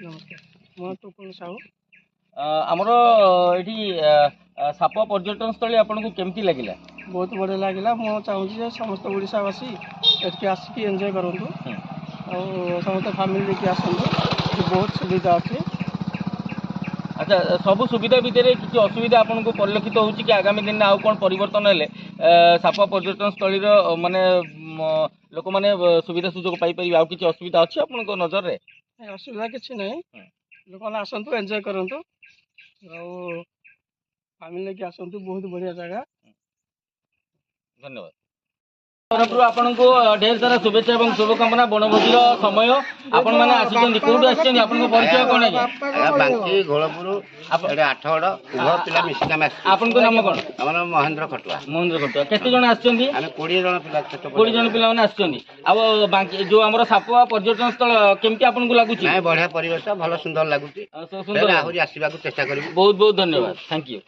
ନମସ୍କାର ମୁଁ ଟୁକୁନ ସାହୁ। ଆମର ଏଠି ସାପ ପର୍ଯ୍ୟଟନ ସ୍ଥଳୀ ଆପଣଙ୍କୁ କେମିତି ଲାଗିଲା? ବହୁତ ବଢ଼ିଆ ଲାଗିଲା। ମୁଁ ଚାହୁଁଛି ଯେ ସମସ୍ତ ଓଡ଼ିଶାବାସୀ ଏଠିକି ଆସିକି ଏନ୍ଜୟ କରନ୍ତୁ ଆଉ ସମସ୍ତେ ଫ୍ୟାମିଲି ନେଇକି ଆସନ୍ତୁ। ଏଠି ବହୁତ ସୁବିଧା ଅଛି। ଆଚ୍ଛା, ସବୁ ସୁବିଧା ଭିତରେ କିଛି ଅସୁବିଧା ଆପଣଙ୍କୁ ପରିଲକ୍ଷିତ ହେଉଛି କି? ଆଗାମୀ ଦିନରେ ଆଉ କ'ଣ ପରିବର୍ତ୍ତନ ହେଲେ ସାପ ପର୍ଯ୍ୟଟନ ସ୍ଥଳୀର ମାନେ ଲୋକମାନେ ସୁବିଧା ସୁଯୋଗ ପାଇପାରିବେ? ଆଉ କିଛି ଅସୁବିଧା ଅଛି ଆପଣଙ୍କ ନଜରରେ? ଅସୁବିଧା କିଛି ନାହିଁ। ଲୋକମାନେ ଆସନ୍ତୁ, ଏନ୍ଜୟ କରନ୍ତୁ ଆଉ ଫ୍ୟାମିଲି ନେଇକି ଆସନ୍ତୁ। ବହୁତ ବଢ଼ିଆ ଜାଗା। ଧନ୍ୟବାଦ। ତରଫରୁ ଆପଣଙ୍କୁ ଢେର ସାରା ଶୁଭେଚ୍ଛା ଏବଂ ଶୁଭକାମନା। ବଣଭୋଜିର ସମୟ ଆପଣମାନେ ଆସିଛନ୍ତି, କୋଉଠୁ ଆସିଛନ୍ତି, ଆପଣଙ୍କ ପରିଚୟ କ'ଣ? ବାଙ୍କି ଘୋଳପୁର ଆଠଗଡ଼ ଉଭୟ ପିଲା ମିଶିକି ଆମେ ଆସିଛୁ। ଆପଣଙ୍କ ନାମ କ'ଣ? ଆମର ମହେନ୍ଦ୍ର ଖଟୁଆ। ମହେନ୍ଦ୍ର ଖଟୁଆ। କେତେ ଜଣ ଆସିଛନ୍ତି? ଆମେ 20 ଜଣ ପିଲା, ଛୋଟ 20 ଜଣ ପିଲାମାନେ ଆସିଛନ୍ତି। ଆଉ ବାଙ୍କି ଯୋଉ ଆମର ସାପୁଆ ପର୍ଯ୍ୟଟନ ସ୍ଥଳ କେମିତି ଆପଣଙ୍କୁ ଲାଗୁଛି? ନାଇଁ, ବଢିଆ ପରିବେଶ, ଭଲ ସୁନ୍ଦର ଲାଗୁଛି। ସୁନ୍ଦର, ଆହୁରି ଆସିବାକୁ ଚେଷ୍ଟା କରିବୁ। ବହୁତ ବହୁତ ଧନ୍ୟବାଦ। Thank you.